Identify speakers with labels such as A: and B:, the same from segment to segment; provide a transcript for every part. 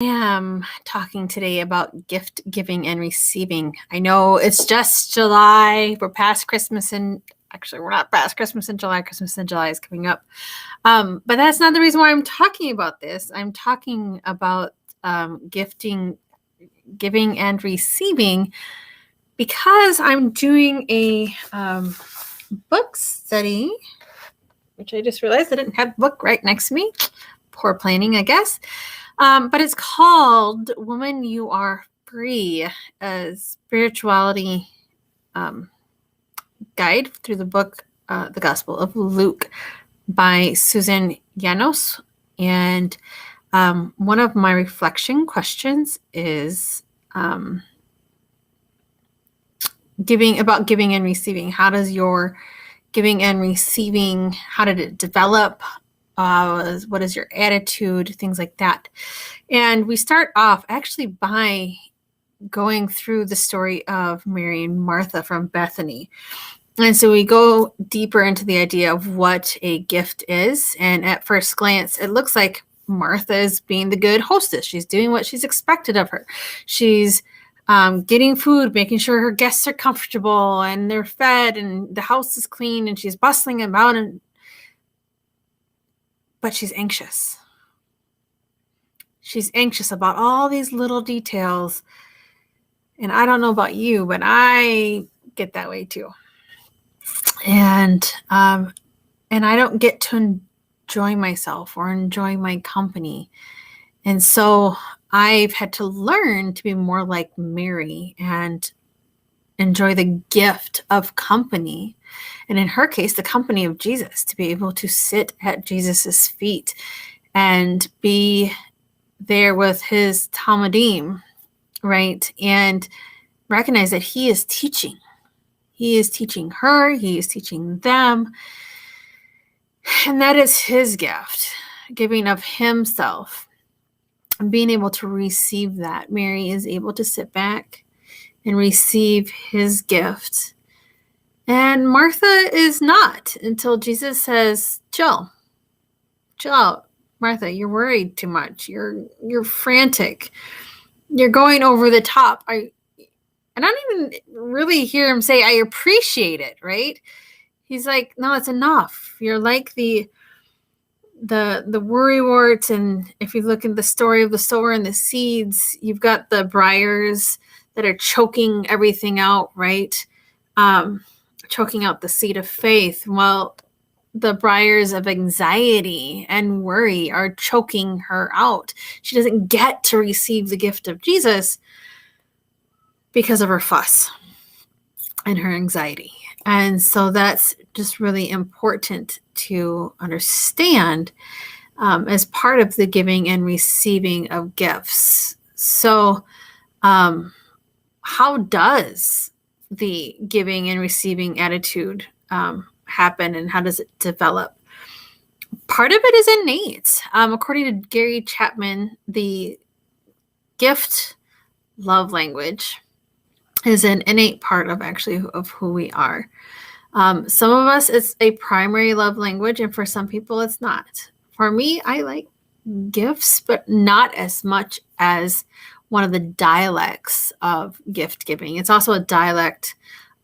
A: I am talking today about gift giving and receiving. I know it's just July. We're past Christmas, and actually, we're not past Christmas in July. Christmas in July is coming up. But that's not the reason why I'm talking about this. I'm talking about giving, and receiving because I'm doing a book study, which I just realized I didn't have the book right next to me. Poor planning, I guess. But it's called Woman, You Are Free, a spirituality guide through the book, The Gospel of Luke by Susan Llanos. And one of my reflection questions is giving and receiving. How does your giving and receiving, how did it develop? What is your attitude? Things like that. And we start off actually by going through the story of Mary and Martha from Bethany. And so we go deeper into the idea of what a gift is. And at first glance, it looks like Martha is being the good hostess. She's doing what she's expected of her. She's getting food, making sure her guests are comfortable and they're fed and the house is clean, and she's bustling about, but she's anxious. She's anxious about all these little details. And I don't know about you, but I get that way too. And I don't get to enjoy myself or enjoy my company. And so I've had to learn to be more like Mary and enjoy the gift of company. And in her case, the company of Jesus, to be able to sit at Jesus's feet and be there with his Talmudim, right? And recognize that he is teaching. He is teaching her. He is teaching them. And that is his gift, giving of himself. And being able to receive that. Mary is able to sit back and receive his gift. And Martha is not, until Jesus says, chill out, Martha, you're worried too much. You're frantic. You're going over the top. I don't even really hear him say, I appreciate it, right? He's like, no, it's enough. You're like the worrywart. And if you look at the story of the sower and the seeds, you've got the briars that are choking everything out, right? Choking out the seed of faith. Well, the briars of anxiety and worry are choking her out. She doesn't get to receive the gift of Jesus because of her fuss and her anxiety. And so that's just really important to understand as part of the giving and receiving of gifts. So how does the giving and receiving attitude happen, and how does it develop? Part of it is innate. According to Gary Chapman, the gift love language is an innate part of who we are. Some of us, it's a primary love language, and for some people, it's not. For me, I like gifts, but not as much as one of the dialects of gift giving. It's also a dialect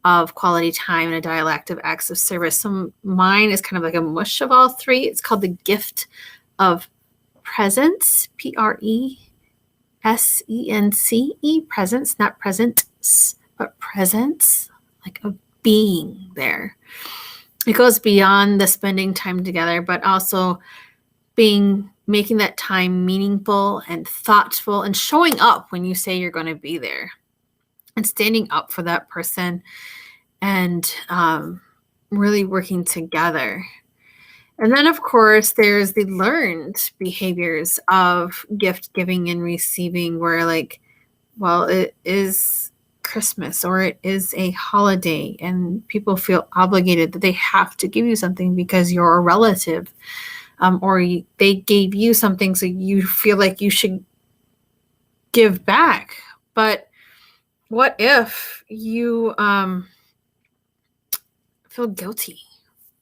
A: of quality time and a dialect of acts of service. So mine is kind of like a mush of all three. It's called the gift of presence, Presence, presence, not presents, but presence, like a being there. It goes beyond the spending time together, but also making that time meaningful and thoughtful, and showing up when you say you're going to be there, and standing up for that person, and really working together. And then, of course, there's the learned behaviors of gift giving and receiving, where it is Christmas or it is a holiday, and people feel obligated that they have to give you something because you're a relative, or they gave you something, so you feel like you should give back. But what if you feel guilty,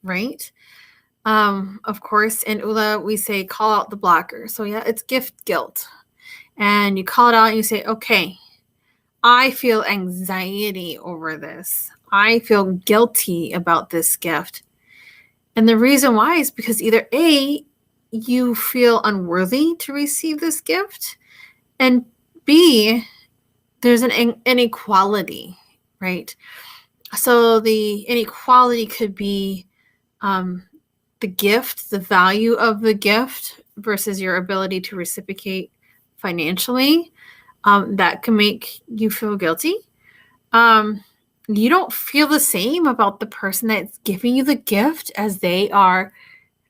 A: right? Of course, in ULA, we say call out the blocker. So yeah, it's gift guilt. and you call it out and you say, okay, I feel anxiety over this. I feel guilty about this gift. And the reason why is because either A, you feel unworthy to receive this gift, and B, there's an inequality, right? So the inequality could be the gift, the value of the gift versus your ability to reciprocate financially. That can make you feel guilty. You don't feel the same about the person that's giving you the gift as they are,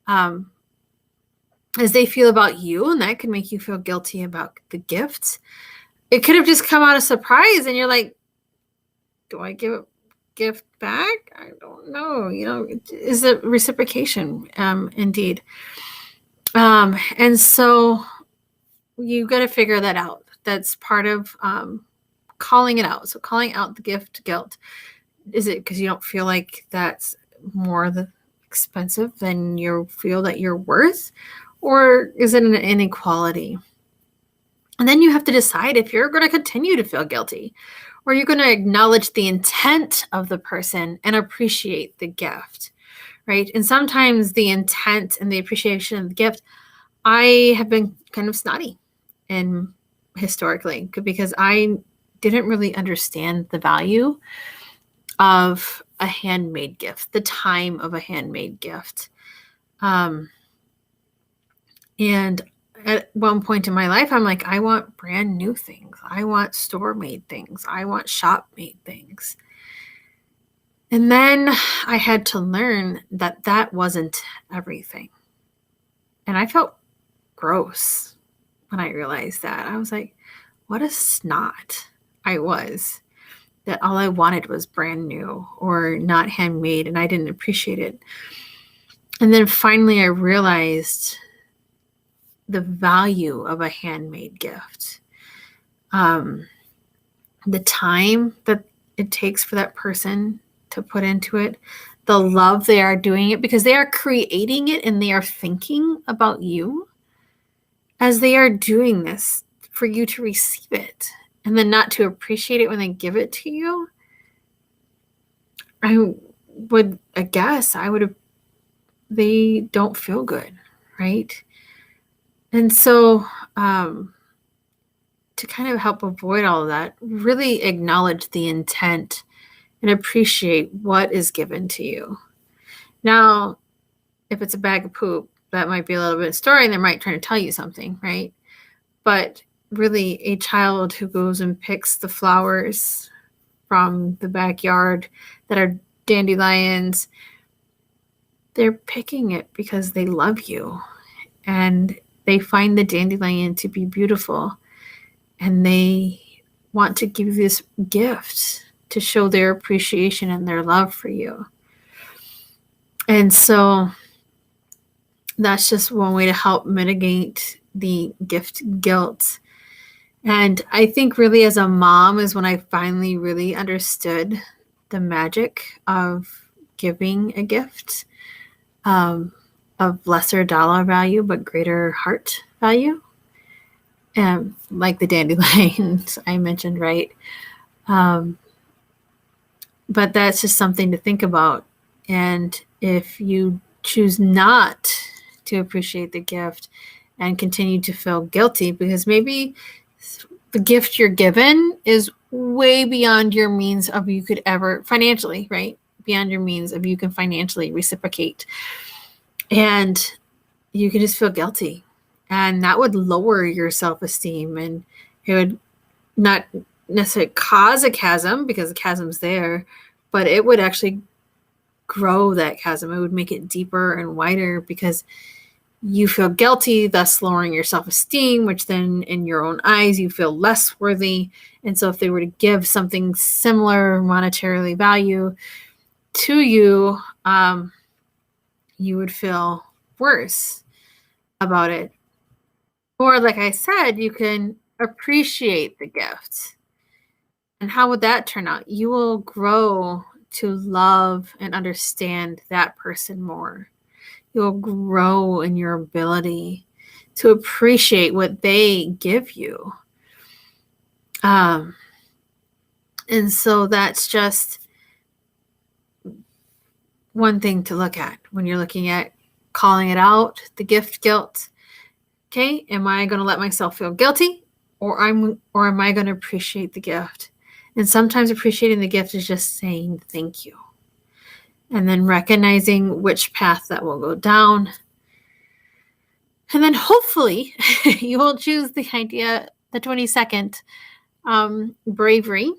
A: as they feel about you, and that can make you feel guilty about the gift. It could have just come out of surprise, and you're like, "Do I give a gift back? I don't know." Is it reciprocation? Indeed. And so you got to figure that out. That's part of calling it out. So calling out the gift guilt. Is it because you don't feel like that's more expensive than you feel that you're worth? Or is it an inequality? And then you have to decide if you're going to continue to feel guilty, or you're going to acknowledge the intent of the person and appreciate the gift, right? And sometimes the intent and the appreciation of the gift, I have been kind of snotty and historically because I didn't really understand the value of a handmade gift, the time of a handmade gift. And at one point in my life, I'm like, I want brand new things. I want store-made things. I want shop-made things. And then I had to learn that that wasn't everything. And I felt gross when I realized that. I was like, what a snot I was. That all I wanted was brand new or not handmade, and I didn't appreciate it. And then finally I realized the value of a handmade gift. The time that it takes for that person to put into it, the love they are doing it, because they are creating it and they are thinking about you as they are doing this for you to receive it, and then not to appreciate it when they give it to you. They don't feel good, right? And so to kind of help avoid all of that, really acknowledge the intent and appreciate what is given to you. Now, if it's a bag of poop, that might be a little bit of story, and they might try to tell you something, right? But really, a child who goes and picks the flowers from the backyard that are dandelions, they're picking it because they love you, and they find the dandelion to be beautiful, and they want to give you this gift to show their appreciation and their love for you. And so that's just one way to help mitigate the gift guilt. And I think really as a mom is when I finally really understood the magic of giving a gift of lesser dollar value but greater heart value. Like the dandelions I mentioned, right? But that's just something to think about. And if you choose not to appreciate the gift and continue to feel guilty because maybe the gift you're given is way beyond your means of you could ever financially, right? Beyond your means of you can financially reciprocate. And you can just feel guilty. And that would lower your self-esteem, and it would not necessarily cause a chasm because the chasm's there, but it would actually grow that chasm. It would make it deeper and wider because you feel guilty, thus lowering your self-esteem, which then in your own eyes, you feel less worthy. And so if they were to give something similar monetarily value to you, you would feel worse about it. Or like I said, you can appreciate the gift. And how would that turn out? You will grow to love and understand that person more. You'll grow in your ability to appreciate what they give you And so that's just one thing to look at when you're looking at calling it out, the gift guilt. Okay, am I going to let myself feel guilty, or am I going to appreciate the gift? And sometimes appreciating the gift is just saying thank you, and then recognizing which path that will go down. And then hopefully you will choose the idea, the 22nd bravery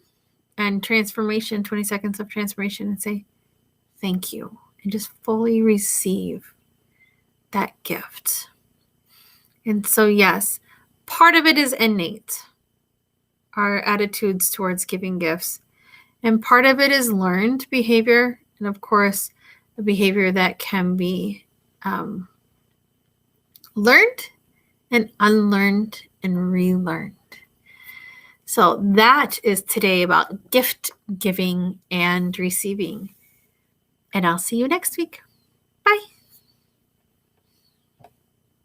A: and transformation, 20 seconds of transformation, and say thank you, and just fully receive that gift. And so, yes, part of it is innate, our attitudes towards giving gifts. And part of it is learned behavior. And of course, a behavior that can be learned and unlearned and relearned. So that is today about gift giving and receiving. And I'll see you next week.